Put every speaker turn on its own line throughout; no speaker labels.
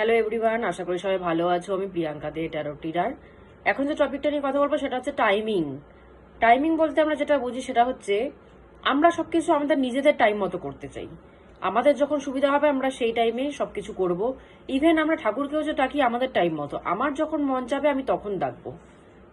Hello everyone, আশা করি সবাই ভালো আছো। আমি প্রিয়াঙ্কা দে, ট্যারো টিরার। এখন যে টপিকটা নিয়ে কথা বলবো সেটা হচ্ছে টাইমিং। টাইমিং বলতে আমরা যেটা বুঝি সেটা হচ্ছে আমরা সবকিছু আমাদের নিজেদের টাইম মতো করতে চাই। আমাদের যখন সুবিধা হবে আমরা সেই টাইমে সবকিছু করব। ইভেন আমরা ঠাকুরকেও যে ডাকি আমাদের টাইম মতো, আমার যখন মন চাবে আমি তখন ডাকবো।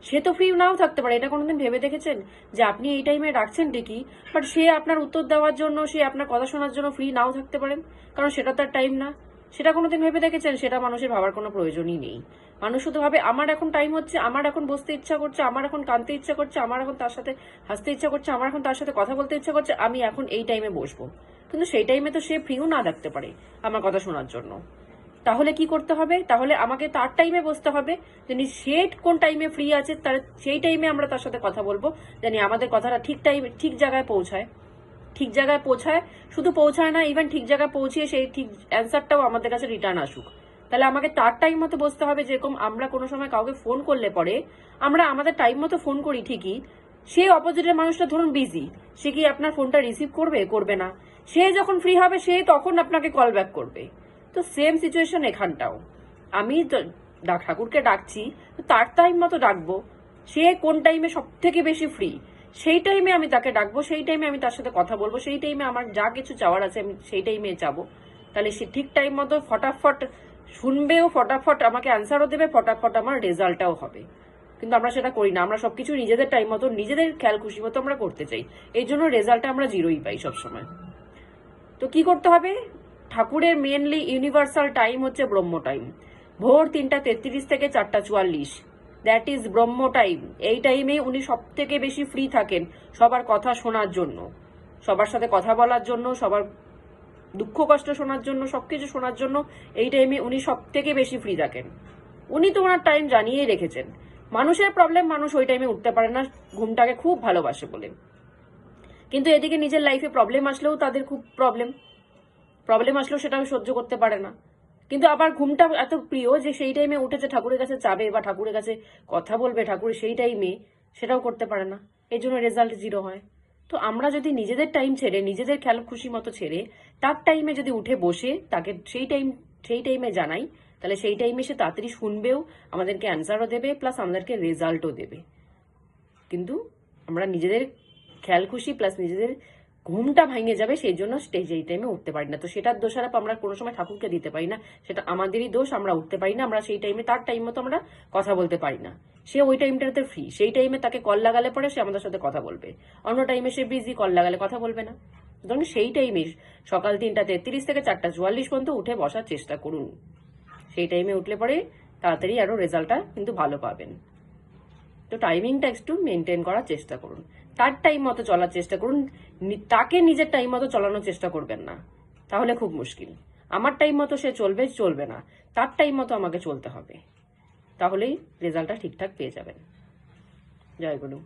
সে তো ফ্রি নাও থাকতে পারে। এটা কোনোদিন ভেবে দেখেছেন যে আপনি এই টাইমে ডাকছেন ঠিকই, বাট সে আপনার উত্তর দেওয়ার জন্য, সে আপনার কথা শোনার জন্য ফ্রি নাও থাকতে পারেন, কারণ সেটা তার টাইম না। সেটা কোনোদিন ভেবে দেখেছেন? সেটা মানুষের ভাবার কোনো প্রয়োজনই নেই। মানুষ শুধু ভাবে আমার এখন টাইম হচ্ছে, আমার এখন বসতে ইচ্ছা করছে, আমার এখন কাঁদতে ইচ্ছা করছে, আমার এখন তার সাথে হাসতে ইচ্ছা করছে, আমার এখন তার সাথে কথা বলতে ইচ্ছা করছে, আমি এখন এই টাইমে বসবো। কিন্তু সেই টাইমে তো সে ফ্রিও না ডাকতে পারে আমার কথা শোনার জন্য। তাহলে কি করতে হবে? তাহলে আমাকে তার টাইমে বসতে হবে, জানি সে কোন টাইমে ফ্রি আছে, তার সেই টাইমে আমরা তার সাথে কথা বলবো, জানি আমাদের কথাটা ঠিক টাইমে ঠিক জায়গায় পৌঁছায়। ঠিক জায়গায় পৌঁছায়, শুধু পৌঁছায় না, ইভেন ঠিক জায়গায় পৌঁছিয়ে সেই ঠিক অ্যান্সারটাও আমাদের কাছে রিটার্ন আসুক। তাহলে আমাকে তার টাইম মতো বসতে হবে। যেরকম আমরা কোনো সময় কাউকে ফোন করলে পরে আমরা আমাদের টাইম মতো ফোন করি ঠিকই, সে অপোজিটের মানুষটা ধরুন বিজি, সে কি আপনার ফোনটা রিসিভ করবে? করবে না। সে যখন ফ্রি হবে সে তখন আপনাকে কল ব্যাক করবে। তো সেম সিচুয়েশন এখানটাও। আমি ঠাকুরকে ডাকছি, তার টাইম মতো ডাকবো। সে কোন টাইমে সব থেকে বেশি ফ্রি সেই টাইমে আমি তাকে ডাকবো, সেই টাইমে আমি তার সাথে কথা বলবো, সেই টাইমে আমার যা কিছু চাওয়ার আছে আমি সেই টাইমে যাবো। তাহলে সে ঠিক টাইম মতো ফটাফট শুনবেও, ফটাফট আমাকে অ্যান্সারও দেবে, ফটাফট আমার রেজাল্টটাও হবে। কিন্তু আমরা সেটা করি না। আমরা সবকিছু নিজেদের টাইম মতো, নিজেদের খেয়াল খুশি মতো আমরা করতে চাই। এই জন্য রেজাল্টটা আমরা জিরোই পাই সবসময়। তো কি করতে হবে? ঠাকুরের মেনলি ইউনিভার্সাল টাইম হচ্ছে ব্রহ্ম টাইম। ভোর 3:33 থেকে 4:44, দ্যাট ইজ ব্রহ্ম টাইম। এই টাইমে উনি সব থেকে বেশি ফ্রি থাকেন সবার কথা শোনার জন্য, সবার সাথে কথা বলার জন্য, সবার দুঃখ কষ্ট শোনার জন্য, সবকিছু শোনার জন্য এই টাইমে উনি সব থেকে বেশি ফ্রি থাকেন। উনি তো ওনার টাইম জানিয়েই রেখেছেন। মানুষের প্রবলেম, মানুষ ওই টাইমে উঠতে পারে না, ঘুমটাকে খুব ভালোবাসে বলে। কিন্তু এদিকে নিজের লাইফে প্রবলেম আসলেও তাদের খুব প্রবলেম আসলেও সেটা সহ্য করতে পারে না। কিন্তু আবার ঘুমটা এত প্রিয় যে সেই টাইমে উঠেছে ঠাকুরের কাছে চাবে বা ঠাকুরের কাছে কথা বলবে ঠাকুরের সেই টাইমে, সেটাও করতে পারে না। এই জন্য রেজাল্ট জিরো হয়। তো আমরা যদি নিজেদের টাইম ছেড়ে, নিজেদের খেয়াল খুশি মতো ছেড়ে তার টাইমে যদি উঠে বসে তাকে সেই টাইমে জানাই, তাহলে সেই টাইমে সে তাড়াতাড়ি শুনবেও, আমাদেরকে অ্যান্সারও দেবে, প্লাস আমাদেরকে রেজাল্টও দেবে। কিন্তু আমরা নিজেদের খেয়াল খুশি প্লাস নিজেদের ঘুমটা ভেঙে যাবে সেই জন্য স্টেজ এই টাইমে উঠতে পারি না। তো সেটার দোষারোপ আমরা কোনো সময় ঠাকুরকে দিতে পারি না, সেটা আমাদেরই দোষ। আমরা উঠতে পারি না, আমরা সেই টাইমে তার টাইম মতো আমরা কথা বলতে পারি না। সে ওই টাইমটাতে ফ্রি, সেই টাইমে তাকে কল লাগালে পরে সে আমাদের সাথে কথা বলবে। অন্য টাইমে সে বিজি, কল লাগালে কথা বলবে না। সুতরাং সেই টাইমে সকাল 3:33 থেকে 4:44 পর্যন্ত উঠে বসার চেষ্টা করুন। সেই টাইমে উঠলে পরে তাড়াতাড়ি আরো রেজাল্টটা কিন্তু ভালো পাবেন। তো টাইমিংটা একটু মেনটেন করার চেষ্টা করুন, তার টাইম মতো চলার চেষ্টা করুন। তাকে নিজের টাইম মতো চলানোর চেষ্টা করবেন না, তাহলে খুব মুশকিল। আমার টাইম মতো সে চলবে না, তার টাইম মতো আমাকে চলতে হবে, তাহলেই রেজাল্টটা ঠিকঠাক পেয়ে যাবেন। জয় গুরু।